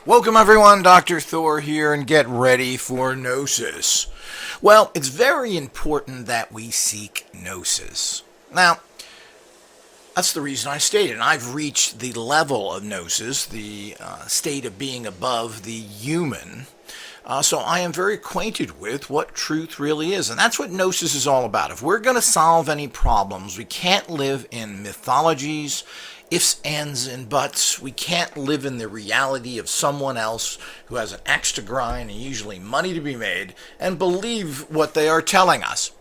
Welcome everyone, Dr. Thor here, and get ready for Gnosis. Well, it's very important that we seek Gnosis. Now, that's the reason I stated, and I've reached the level of Gnosis, the state of being above the human. So I am very acquainted with what truth really is, and that's what Gnosis is all about. If we're going to solve any problems, we can't live in mythologies, ifs, ands, and buts. We can't live in the reality of someone else who has an axe to grind and usually money to be made and believe what they are telling us.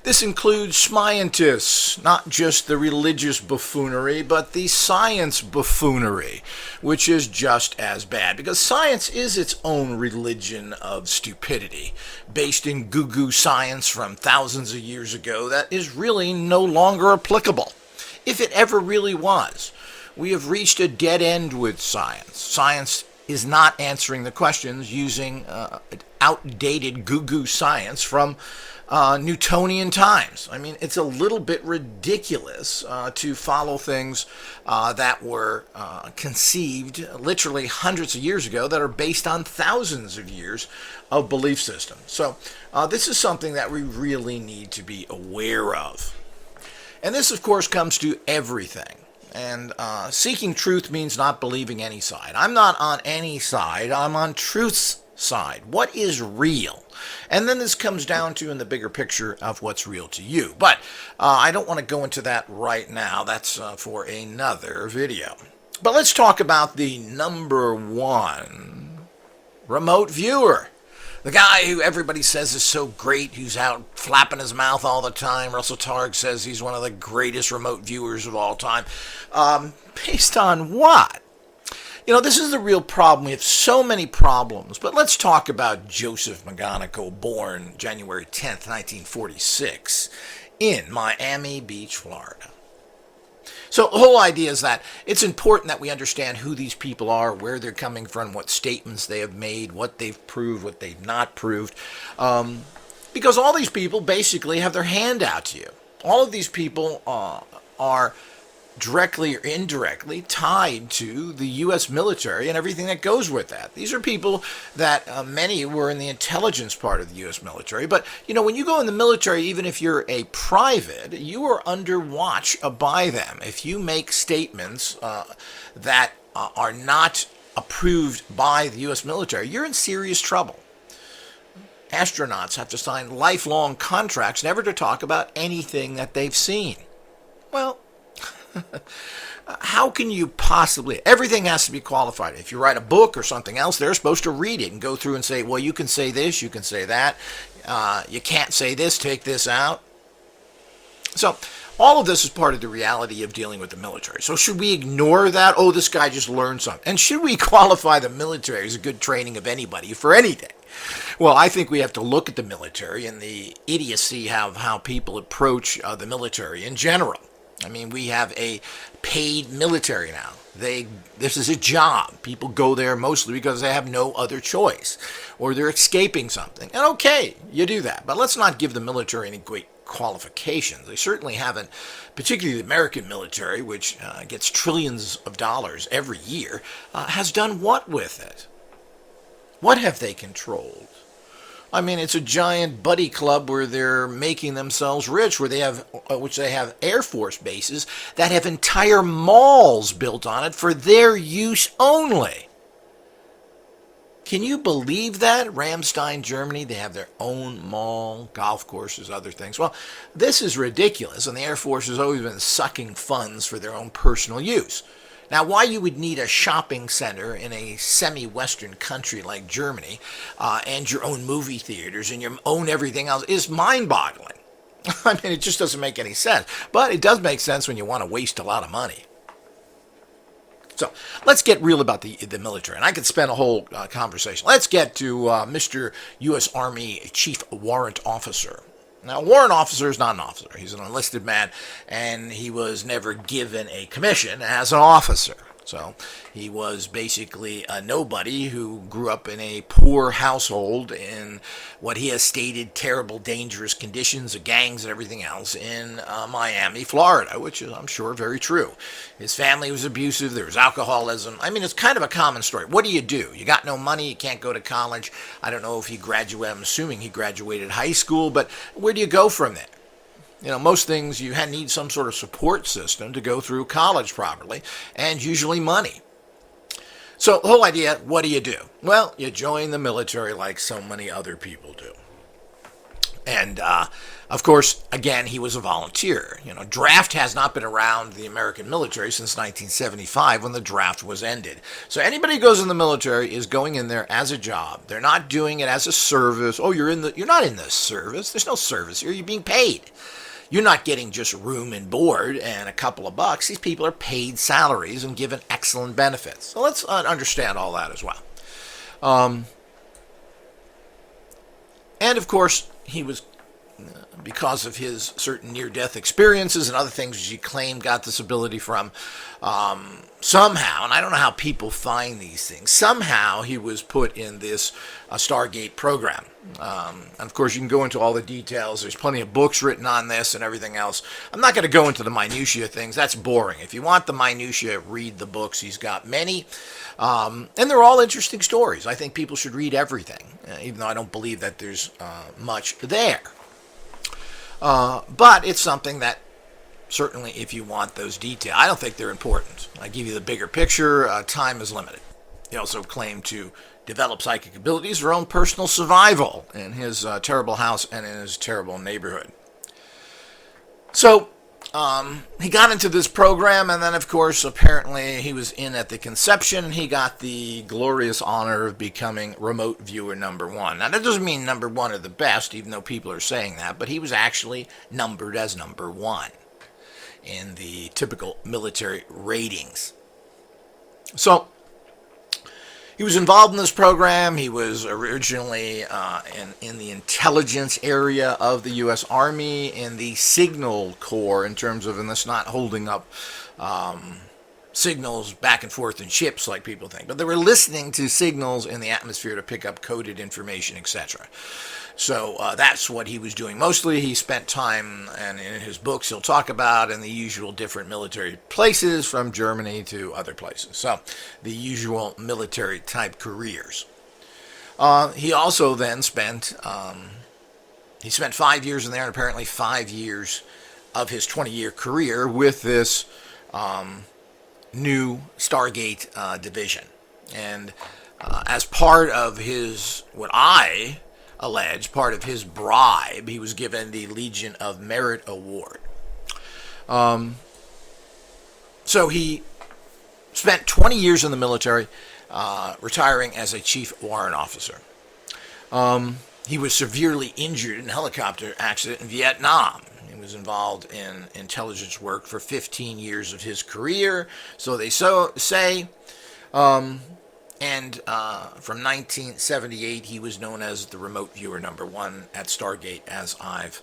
This includes scientists, not just the religious buffoonery, but the science buffoonery, which is just as bad, because science is its own religion of stupidity, based in goo-goo science from thousands of years ago that is really no longer applicable, if it ever really was. We have reached a dead end with science. Science is not answering the questions using outdated goo-goo science from Newtonian times. I mean, it's a little bit ridiculous to follow things that were conceived literally hundreds of years ago that are based on thousands of years of belief systems. So this is something that we really need to be aware of. And this, of course, comes to everything. And seeking truth means not believing any side. I'm not on any side. I'm on truth's side. What is real? And then this comes down to in the bigger picture of what's real to you. But I don't want to go into that right now. That's for another video. But let's talk about the number one remote viewer. The guy who everybody says is so great, who's out flapping his mouth all the time. Russell Targ says he's one of the greatest remote viewers of all time. Based on what? You know, this is the real problem. We have so many problems. But let's talk about Joseph McMoneagle, born January 10th, 1946, in Miami Beach, Florida. So the whole idea is that it's important that we understand who these people are, where they're coming from, what statements they have made, what they've proved, what they've not proved. Because all these people basically have their hand out to you. All of these people are directly or indirectly tied to the U.S. military and everything that goes with that. These are people that many were in the intelligence part of the U.S. military. But, you know, when you go in the military, even if you're a private, you are under watch by them. If you make statements that are not approved by the U.S. military, you're in serious trouble. Astronauts have to sign lifelong contracts never to talk about anything that they've seen. Well, how can you possibly? Everything has to be qualified. If you write a book or something else, they're supposed to read it and go through and say, well, you can say this, you can say that. You can't say this, take this out. So all of this is part of the reality of dealing with the military. So should we ignore that? Oh, this guy just learned something. And should we qualify the military as a good training of anybody for anything? Well, I think we have to look at the military and the idiocy of how people approach the military in general. I mean, we have a paid military now. This is a job. People go there mostly because they have no other choice, or they're escaping something. And okay, you do that. But let's not give the military any great qualifications. They certainly haven't, particularly the American military, which gets trillions of dollars every year, has done what with it? What have they controlled? I mean, it's a giant buddy club where they're making themselves rich, where they have Air Force bases that have entire malls built on it for their use only. Can you believe that? Ramstein, Germany, they have their own mall, golf courses, other things. Well, this is ridiculous, and the Air Force has always been sucking funds for their own personal use. Now, why you would need a shopping center in a semi-Western country like Germany and your own movie theaters and your own everything else is mind-boggling. I mean, it just doesn't make any sense. But it does make sense when you want to waste a lot of money. So let's get real about the military. And I could spend a whole conversation. Let's get to Mr. U.S. Army Chief Warrant Officer. Now, a warrant officer is not an officer. He's an enlisted man, and he was never given a commission as an officer. So he was basically a nobody who grew up in a poor household in what he has stated terrible, dangerous conditions of gangs and everything else in Miami, Florida, which is, I'm sure, very true. His family was abusive. There was alcoholism. I mean, it's kind of a common story. What do? You got no money. You can't go to college. I don't know if he graduated. I'm assuming he graduated high school, but where do you go from there? Most things you need some sort of support system to go through college properly, and usually money. So the whole idea, what do? Well, you join the military like so many other people do. And, of course, again, he was a volunteer. Draft has not been around the American military since 1975 when the draft was ended. So anybody who goes in the military is going in there as a job. They're not doing it as a service. Oh, you're not in the service. There's no service here. You're being paid. You're not getting just room and board and a couple of bucks. These people are paid salaries and given excellent benefits. So let's understand all that as well. And, of course, he was, because of his certain near-death experiences and other things he claimed got this ability from, somehow, and I don't know how people find these things, somehow he was put in this Stargate program. And of course, you can go into all the details. There's plenty of books written on this and everything else. I'm not going to go into the minutiae of things. That's boring. If you want the minutiae, read the books. He's got many. And they're all interesting stories. I think people should read everything, even though I don't believe that there's much there. But it's something that, certainly, if you want those details, I don't think they're important. I give you the bigger picture. Time is limited. He also claimed to develop psychic abilities for own personal survival in his terrible house and in his terrible neighborhood. So he got into this program, and then, of course, apparently he was in at the conception, and he got the glorious honor of becoming remote viewer number one. Now, that doesn't mean number one or the best, even though people are saying that, but he was actually numbered as number one in the typical military ratings. So he was involved in this program. He was originally in the intelligence area of the U.S. Army, in the signal corps, in terms of, and that's not holding up signals back and forth in ships like people think, but they were listening to signals in the atmosphere to pick up coded information, etc. So that's what he was doing. Mostly he spent time, and in his books he'll talk about, in the usual different military places from Germany to other places. So the usual military type careers. He also then spent 5 years in there, and apparently 5 years of his 20-year career with this new Stargate division. And as part of his, what I allege, part of his bribe, he was given the Legion of Merit Award. So he spent 20 years in the military, retiring as a chief warrant officer. He was severely injured in a helicopter accident in Vietnam. He was involved in intelligence work for 15 years of his career, so they say. And from 1978, he was known as the remote viewer number one at Stargate, as I've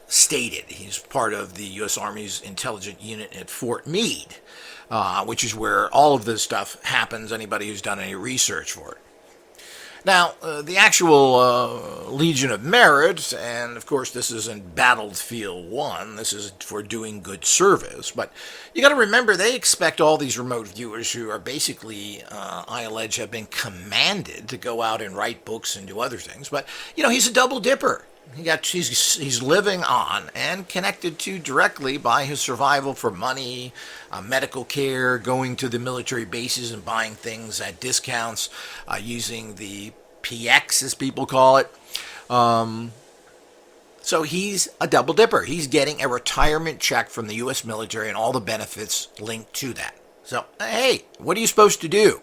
stated. He's part of the U.S. Army's intelligence unit at Fort Meade, which is where all of this stuff happens, anybody who's done any research for it. Now, the actual Legion of Merit, and of course this is in Battlefield 1, this is for doing good service, but you got to remember they expect all these remote viewers who are basically, I allege, have been commanded to go out and write books and do other things, but, he's a double dipper. He's living on and connected to directly by his survival for money, medical care, going to the military bases and buying things at discounts, using the PX, as people call it. So he's a double dipper. He's getting a retirement check from the U.S. military and all the benefits linked to that. So, hey, what are you supposed to do?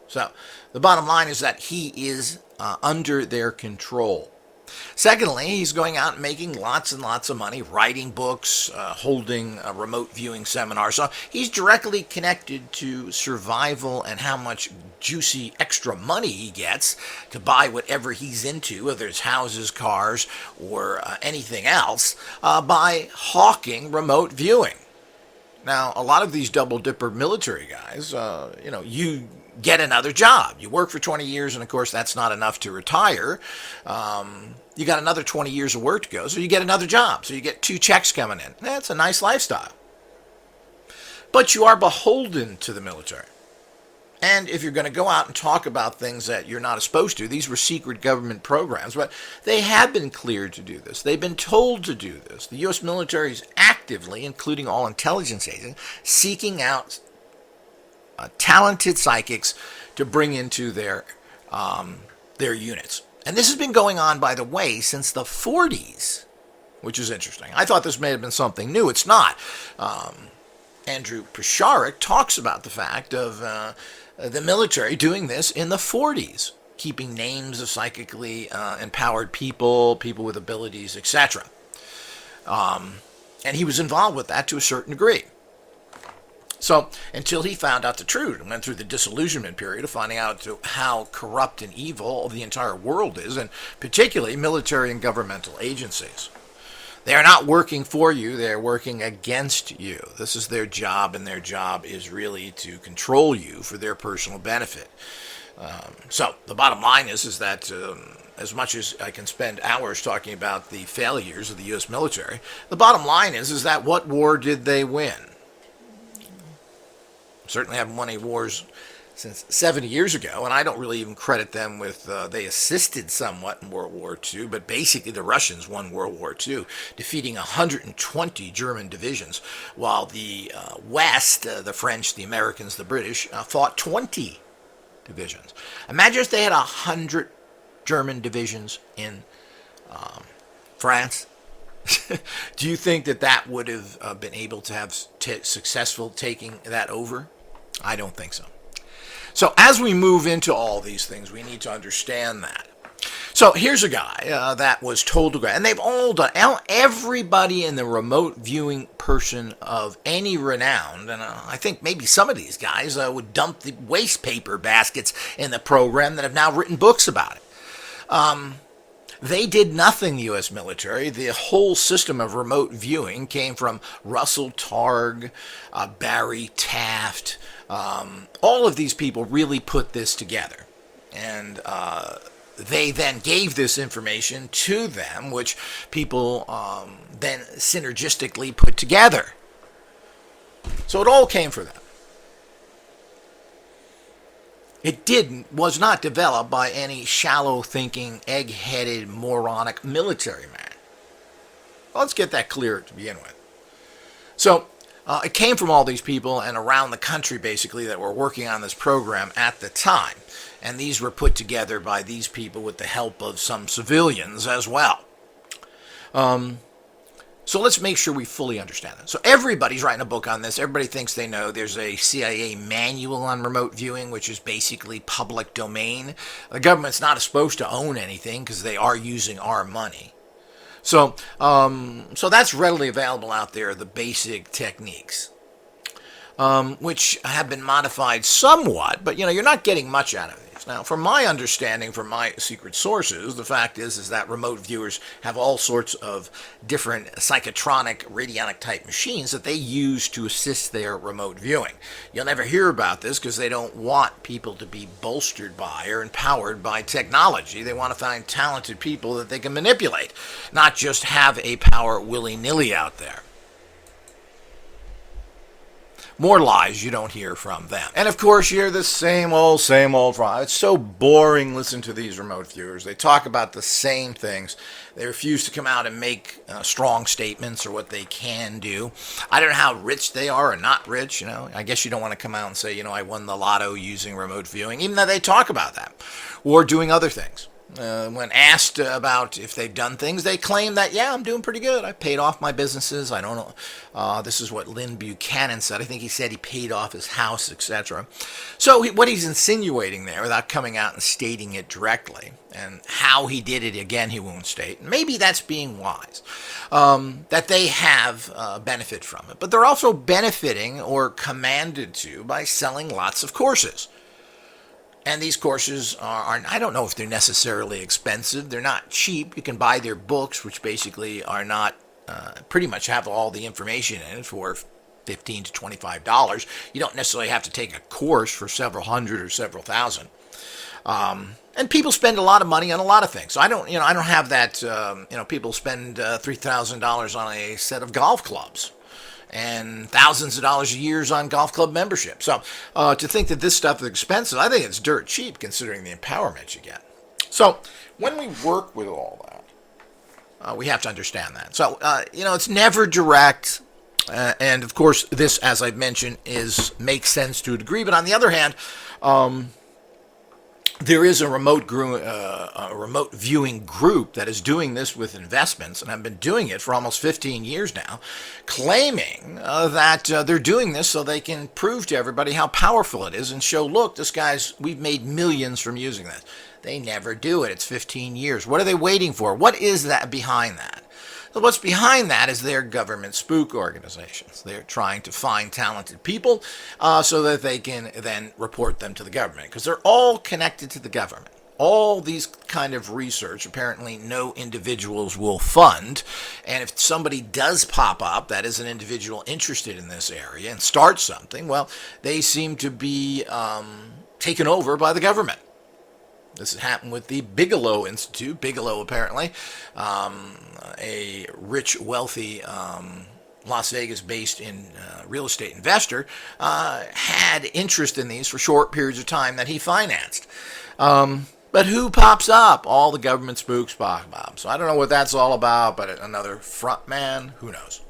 So the bottom line is that he is under their control. Secondly, he's going out and making lots and lots of money, writing books, holding remote viewing seminars. So he's directly connected to survival and how much juicy extra money he gets to buy whatever he's into, whether it's houses, cars, or anything else, by hawking remote viewing. Now, a lot of these double dipper military guys, you get another job. You work for 20 years, and of course, that's not enough to retire. You got another 20 years of work to go, so you get another job. So you get 2 checks coming in. That's a nice lifestyle. But you are beholden to the military. And if you're going to go out and talk about things that you're not supposed to, these were secret government programs, but they have been cleared to do this. They've been told to do this. The U.S. military is actively, including all intelligence agents, seeking out talented psychics to bring into their units. And this has been going on, by the way, since the 40s, which is interesting. I thought this may have been something new. It's not. Andrew Pisharik talks about the fact of the military doing this in the 40s, keeping names of psychically empowered people with abilities, etc. And he was involved with that to a certain degree. So until he found out the truth and went through the disillusionment period of finding out how corrupt and evil the entire world is, and particularly military and governmental agencies. They are not working for you, they are working against you. This is their job, and their job is really to control you for their personal benefit. So the bottom line is that as much as I can spend hours talking about the failures of the U.S. military, the bottom line is that what war did they win? Certainly haven't won any wars since 70 years ago, and I don't really even credit them with, they assisted somewhat in World War II, but basically the Russians won World War II, defeating 120 German divisions, while the West, the French, the Americans, the British, fought 20 divisions. Imagine if they had 100 German divisions in France. Do you think that would have been able to have successful taking that over? I don't think so. So as we move into all these things, we need to understand that. So here's a guy that was told to go, and they've all done, everybody in the remote viewing person of any renown, and I think maybe some of these guys would dump the waste paper baskets in the program that have now written books about it. They did nothing, the U.S. military. The whole system of remote viewing came from Russell Targ, Barry Taft. All of these people really put this together. And they then gave this information to them, which people then synergistically put together. So it all came from them. It was not developed by any shallow-thinking, egg-headed, moronic military man. Well, let's get that clear to begin with. So, it came from all these people and around the country, basically, that were working on this program at the time. And these were put together by these people with the help of some civilians as well. So let's make sure we fully understand it. So everybody's writing a book on this. Everybody thinks they know. There's a CIA manual on remote viewing, which is basically public domain. The government's not supposed to own anything because they are using our money. So that's readily available out there, the basic techniques, which have been modified somewhat, but you're not getting much out of these. Now, from my understanding, from my secret sources, the fact is that remote viewers have all sorts of different psychotronic, radionic type machines that they use to assist their remote viewing. You'll never hear about this because they don't want people to be bolstered by or empowered by technology. They want to find talented people that they can manipulate, not just have a power willy-nilly out there. More lies you don't hear from them. And of course, you hear the same old It's so boring listening to these remote viewers. They talk about the same things. They refuse to come out and make strong statements or what they can do. I don't know how rich they are or not rich. I guess you don't want to come out and say, I won the lotto using remote viewing, even though they talk about that, or doing other things. When asked about if they've done things, they claim that, yeah, I'm doing pretty good. I paid off my businesses. I don't know. This is what Lynn Buchanan said. I think he said he paid off his house, etc. So what he's insinuating there, without coming out and stating it directly, and how he did it, again, he won't state. Maybe that's being wise, that they have benefit from it. But they're also benefiting or commanded to by selling lots of courses. And these courses are, I don't know if they're necessarily expensive. They're not cheap. You can buy their books, which basically are not, pretty much have all the information in it for $15 to $25. You don't necessarily have to take a course for several hundred or several thousand. And people spend a lot of money on a lot of things. So I don't have that. People spend $3,000 on a set of golf clubs, and thousands of dollars a year on golf club membership. So to think that this stuff is expensive, I think it's dirt cheap considering the empowerment you get. So when we work with all that, we have to understand that. So it's never direct. And of course, this, as I've mentioned, makes sense to a degree. But on the other hand, there is a remote viewing group that is doing this with investments, and I've been doing it for almost 15 years now, claiming that they're doing this so they can prove to everybody how powerful it is and show, look, we've made millions from using this. They never do it. It's 15 years. What are they waiting for? What is that behind that? So what's behind that is their government spook organizations. They're trying to find talented people so that they can then report them to the government, because they're all connected to the government. All these kind of research, apparently no individuals will fund. And if somebody does pop up that is an individual interested in this area and start something, well, they seem to be taken over by the government. This has happened with the Bigelow Institute. Bigelow, apparently, a rich, wealthy, Las Vegas-based real estate investor, had interest in these for short periods of time that he financed. But who pops up? All the government spooks pop up. So I don't know what that's all about, but another front man, who knows?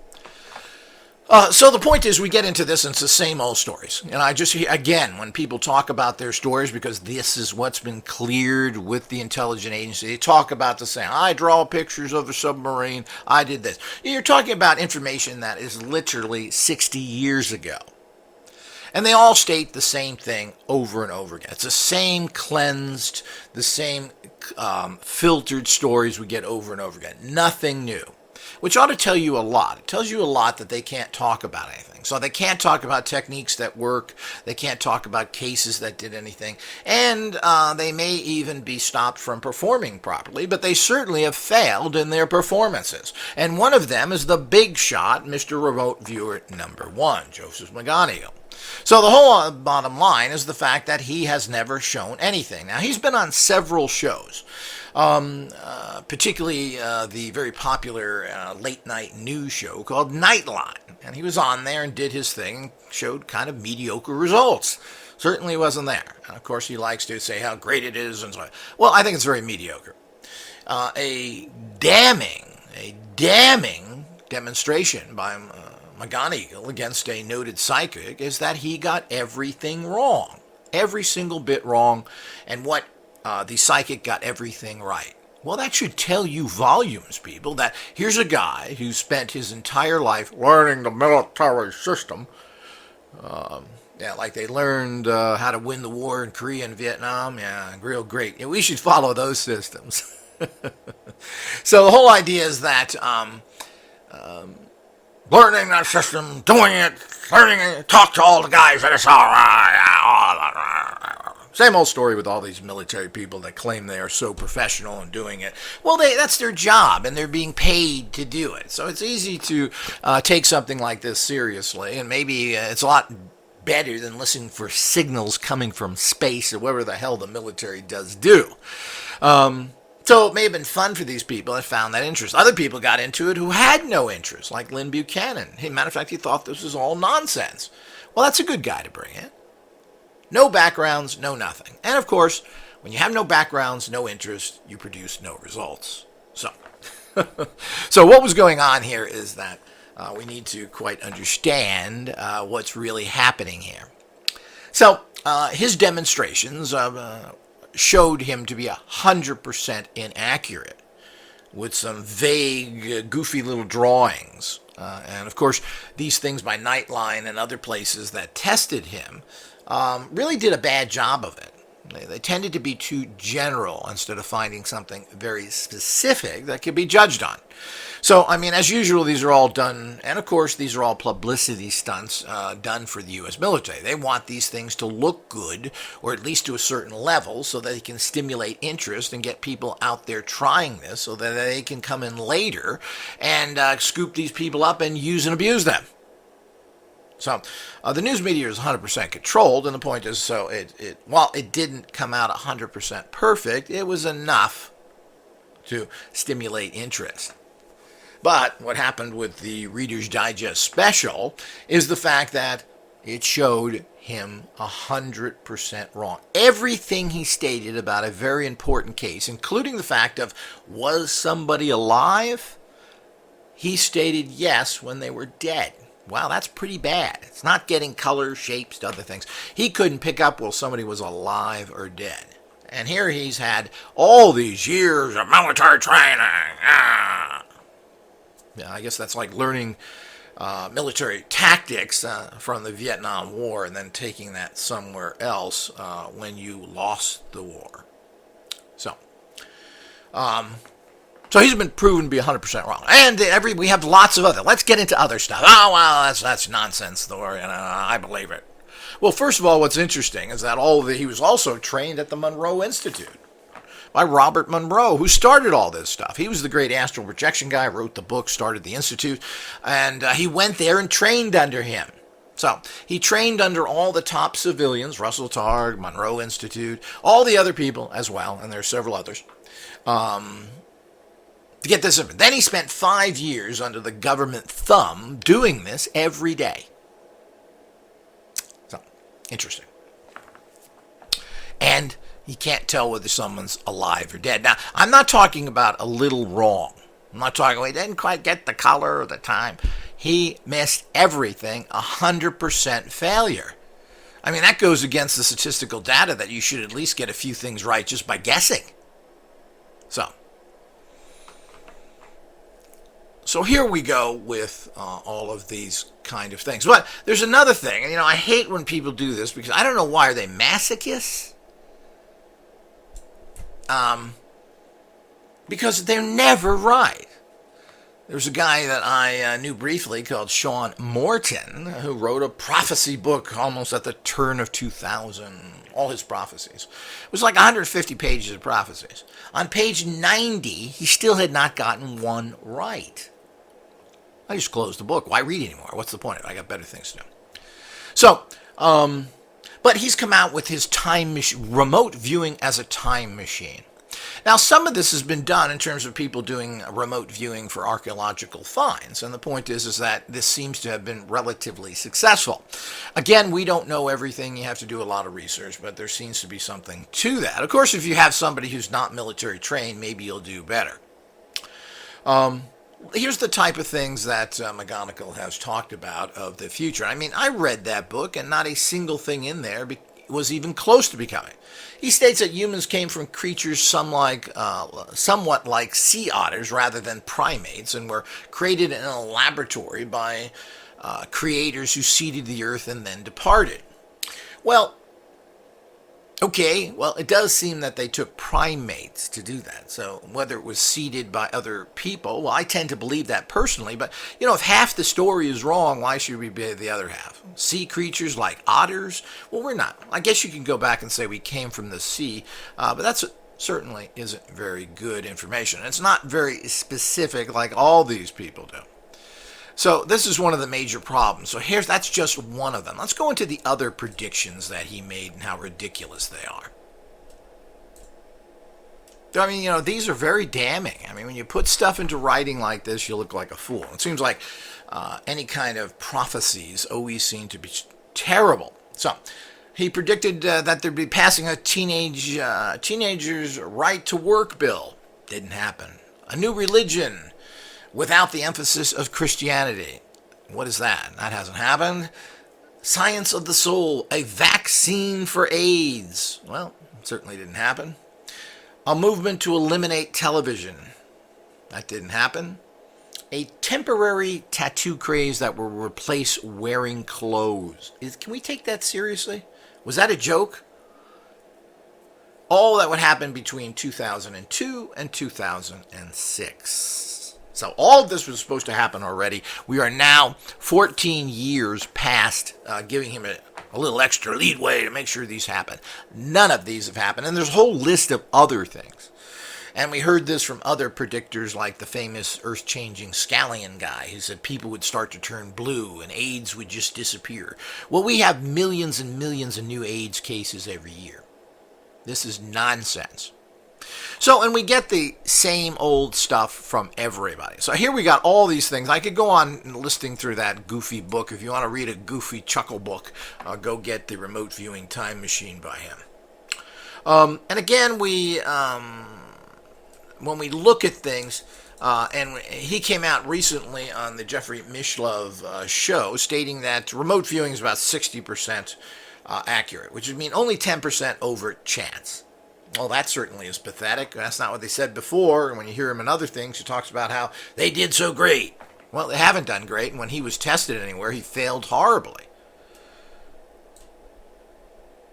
So the point is, we get into this, and it's the same old stories. And I just, again, when people talk about their stories, because this is what's been cleared with the intelligence agency, they talk about the same. I draw pictures of a submarine. I did this. You're talking about information that is literally 60 years ago. And they all state the same thing over and over again. It's the same cleansed, the same filtered stories we get over and over again. Nothing new. Which ought to tell you a lot. It tells you a lot that they can't talk about anything. So they can't talk about techniques that work. They can't talk about cases that did anything. And they may even be stopped from performing properly, but they certainly have failed in their performances. And one of them is the big shot, Mr. Remote Viewer number 1, Joseph McMoneagle. So the whole bottom line is the fact that he has never shown anything. Now, he's been on several shows. Particularly the very popular late-night news show called Nightline. And he was on there and did his thing, showed kind of mediocre results. Certainly wasn't there. And of course, he likes to say how great it is and so on. Well, I think it's very mediocre. A damning demonstration by McMoneagle against a noted psychic is that he got everything wrong. Every single bit wrong. And what the psychic got everything right. Well, that should tell you volumes, people, that here's a guy who spent his entire life learning the military system. Like they learned how to win the war in Korea and Vietnam. Yeah, real great. Yeah, we should follow those systems. So the whole idea is that learning that system, doing it, learning it, talk to all the guys, and it's all right. Same old story with all these military people that claim they are so professional in doing it. Well, that's their job, and they're being paid to do it. So it's easy to take something like this seriously, and maybe it's a lot better than listening for signals coming from space or whatever the hell the military does do. So it may have been fun for these people that found that interest. Other people got into it who had no interest, like Lynn Buchanan. Matter of fact, he thought this was all nonsense. Well, that's a good guy to bring in. No backgrounds, no nothing. And of course, when you have no backgrounds, no interest, you produce no results. So, so what was going on here is that we need to quite understand what's really happening here. So his demonstrations showed him to be 100% inaccurate with some vague, goofy little drawings. And of course, these things by Nightline and other places that tested him really did a bad job of it. They tended to be too general instead of finding something very specific that could be judged on. So, I mean, as usual, these are all done, and of course, these are all publicity stunts done for the U.S. military. They want these things to look good, or at least to a certain level, so that they can stimulate interest and get people out there trying this, so that they can come in later and scoop these people up and use and abuse them. So the news media is 100% controlled, and the point is, so while it didn't come out 100% perfect, it was enough to stimulate interest. But what happened with the Reader's Digest special is the fact that it showed him 100% wrong. Everything he stated about a very important case, including the fact of, was somebody alive? He stated yes when they were dead. Wow, that's pretty bad. It's not getting color, shapes, other things. He couldn't pick up whether somebody was alive or dead. And here he's had all these years of military training. Yeah, I guess that's like learning military tactics from the Vietnam War and then taking that somewhere else when you lost the war. So he's been proven to be 100% wrong. And we have lots of other. Let's get into other stuff. Oh, well, that's nonsense, Thor. I believe it. Well, first of all, what's interesting is that he was also trained at the Monroe Institute by Robert Monroe, who started all this stuff. He was the great astral projection guy, wrote the book, started the Institute, and he went there and trained under him. So he trained under all the top civilians, Russell Targ, Monroe Institute, all the other people as well, and there are several others. To get this, then he spent 5 years under the government thumb doing this every day. So, interesting. And he can't tell whether someone's alive or dead. Now, I'm not talking about a little wrong. I'm not talking, well, he didn't quite get the color or the time. He missed everything, 100% failure. I mean, that goes against the statistical data that you should at least get a few things right just by guessing. So here we go with all of these kind of things. But there's another thing. I hate when people do this because I don't know why. Are they masochists? Because they're never right. There's a guy that I knew briefly called Sean Morton who wrote a prophecy book almost at the turn of 2000. All his prophecies. It was like 150 pages of prophecies. On page 90, he still had not gotten one right. I just closed the book. Why read anymore? What's the point? I got better things to do. So, but he's come out with his remote viewing as a time machine. Now, some of this has been done in terms of people doing remote viewing for archaeological finds, and the point is that this seems to have been relatively successful. Again, we don't know everything. You have to do a lot of research, but there seems to be something to that. Of course, if you have somebody who's not military trained, maybe you'll do better. Here's the type of things that McMoneagle has talked about of the future. I mean, I read that book, and not a single thing in there was even close to becoming. He states that humans came from creatures somewhat like sea otters rather than primates, and were created in a laboratory by creators who seeded the earth and then departed. Well, okay, well, it does seem that they took primates to do that. So whether it was seeded by other people, well, I tend to believe that personally. But, if half the story is wrong, why should we believe the other half? Sea creatures like otters? Well, we're not. I guess you can go back and say we came from the sea, but that certainly isn't very good information. It's not very specific like all these people do. So this is one of the major problems. So that's just one of them. Let's go into the other predictions that he made and how ridiculous they are. I mean, these are very damning. I mean, when you put stuff into writing like this, you look like a fool. It seems like any kind of prophecies always seem to be terrible. So he predicted that there'd be passing a teenagers' right to work bill. Didn't happen. A new religion without the emphasis of Christianity. What is that? That hasn't happened. Science of the soul, a vaccine for AIDS. Well, certainly didn't happen. A movement to eliminate television. That didn't happen. A temporary tattoo craze that will replace wearing clothes. Can we take that seriously? Was that a joke? All that would happen between 2002 and 2006. So all of this was supposed to happen already. We are now 14 years past giving him a little extra leadway to make sure these happen. None of these have happened. And there's a whole list of other things. And we heard this from other predictors like the famous earth-changing scallion guy who said people would start to turn blue and AIDS would just disappear. Well, we have millions and millions of new AIDS cases every year. This is nonsense. So, and we get the same old stuff from everybody. So here we got all these things. I could go on listing through that goofy book. If you want to read a goofy chuckle book, go get The Remote Viewing Time Machine by him. And again, when we look at things, and he came out recently on the Jeffrey Mishlove show stating that remote viewing is about 60% accurate, which would mean only 10% over chance. Well, that certainly is pathetic. That's not what they said before. And when you hear him in other things, he talks about how they did so great. Well, they haven't done great. And when he was tested anywhere, he failed horribly.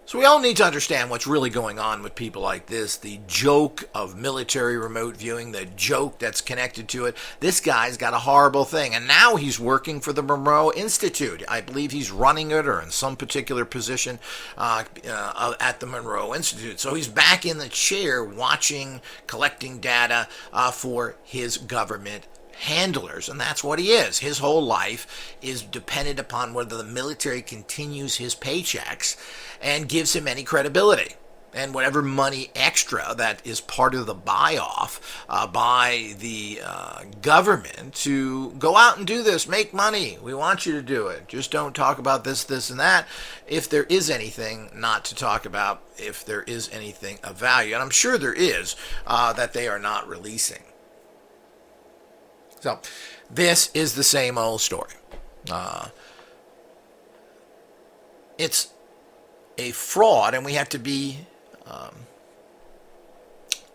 So we all need to understand what's really going on with people like this. The joke of military remote viewing, the joke that's connected to it. This guy's got a horrible thing. And now he's working for the Monroe Institute. I believe he's running it or in some particular position at the Monroe Institute. So he's back in the chair watching, collecting data for his government handlers, and that's what he is. His whole life is dependent upon whether the military continues his paychecks and gives him any credibility. And whatever money extra that is part of the buy-off by the government to go out and do this, make money. We want you to do it. Just don't talk about this, this, and that. If there is anything not to talk about, if there is anything of value, and I'm sure there is, that they are not releasing. So, this is the same old story. It's a fraud, and we have to be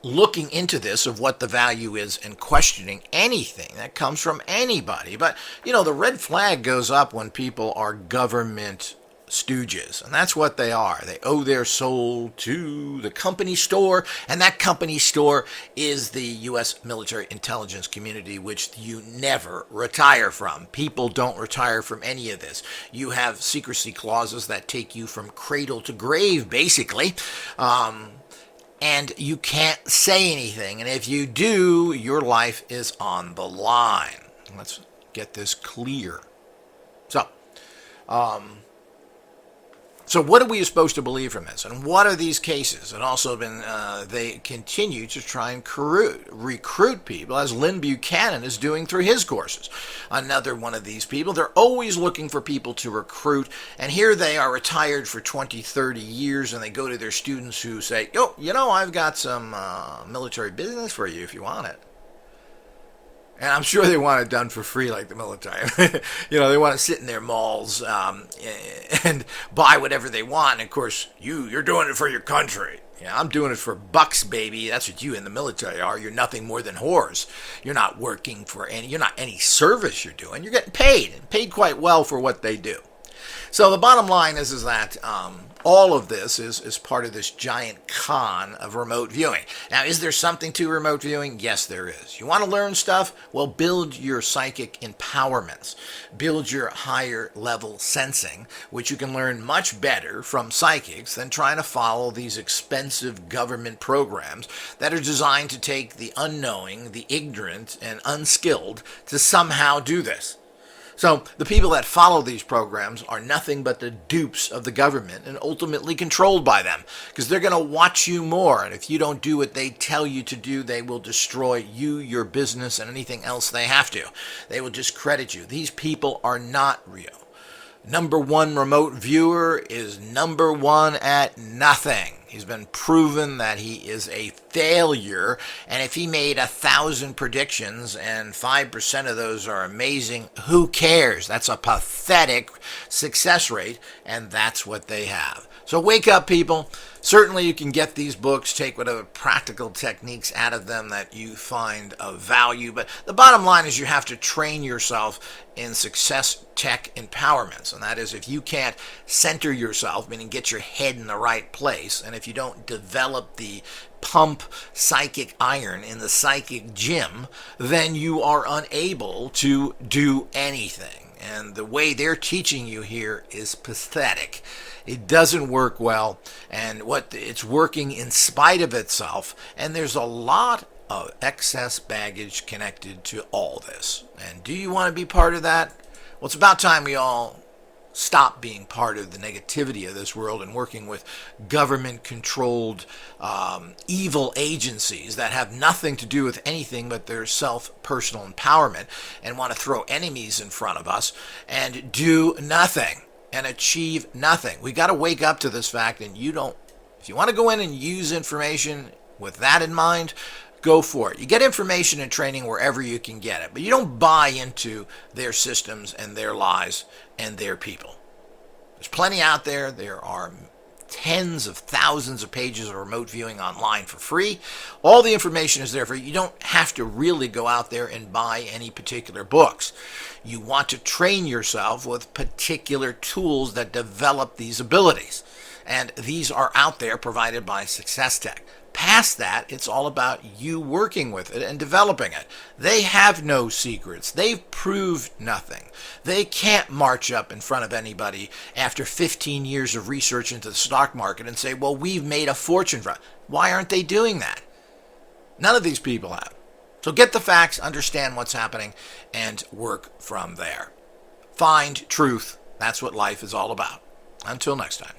looking into this of what the value is and questioning anything that comes from anybody. But, you know, the red flag goes up when people are government stooges, and that's what they are. They owe their soul to the company store, and that company store is the U.S. military intelligence community, which you never retire from. People don't retire from any of this. You have secrecy clauses that take you from cradle to grave, basically, and you can't say anything, and if you do, your life is on the line. Let's get this clear. So what are we supposed to believe from this? And what are these cases? And also they continue to try and recruit people, as Lynn Buchanan is doing through his courses. Another one of these people. They're always looking for people to recruit. And here they are retired for 20, 30 years, and they go to their students who say, oh, you know, I've got some military business for you if you want it. And I'm sure they want it done for free like the military. You know, they want to sit in their malls and buy whatever they want. And, of course, you're doing it for your country. Yeah, I'm doing it for bucks, baby. That's what you in the military are. You're nothing more than whores. You're not working for you're not any service you're doing. You're getting paid, and paid quite well for what they do. So the bottom line is that all of this is part of this giant con of remote viewing. Now, is there something to remote viewing? Yes, there is. You want to learn stuff? Well, build your psychic empowerments. Build your higher level sensing, which you can learn much better from psychics than trying to follow these expensive government programs that are designed to take the unknowing, the ignorant, and unskilled to somehow do this. So the people that follow these programs are nothing but the dupes of the government and ultimately controlled by them, because they're going to watch you more. And if you don't do what they tell you to do, they will destroy you, your business, and anything else they have to. They will discredit you. These people are not real. Number one remote viewer is number one at nothing. He's been proven that he is a failure, and if he made 1,000 predictions and 5% of those are amazing, who cares? That's a pathetic success rate, and that's what they have. So wake up, people. Certainly you can get these books, take whatever practical techniques out of them that you find of value, but the bottom line is you have to train yourself in success tech empowerments, and that is if you can't center yourself, meaning get your head in the right place, and if you don't develop the pump psychic iron in the psychic gym, then you are unable to do anything. And the way they're teaching you here is pathetic. It doesn't work well, and it's working in spite of itself. And there's a lot of excess baggage connected to all this. And do you want to be part of that? Well, it's about time we all stop being part of the negativity of this world and working with government-controlled evil agencies that have nothing to do with anything but their personal empowerment, and want to throw enemies in front of us and do nothing and achieve nothing. We got to wake up to this fact, and if you want to go in and use information with that in mind, go for it. You get information and training wherever you can get it, but you don't buy into their systems and their lies and their people. There's plenty out there. There are tens of thousands of pages of remote viewing online for free. All the information is there for you. You don't have to really go out there and buy any particular books. You want to train yourself with particular tools that develop these abilities. And these are out there provided by Success Tech. Past that, it's all about you working with it and developing it. They have no secrets. They've proved nothing. They can't march up in front of anybody after 15 years of research into the stock market and say, well, we've made a fortune from it. Why aren't they doing that? None of these people have. So get the facts, understand what's happening, and work from there. Find truth. That's what life is all about. Until next time.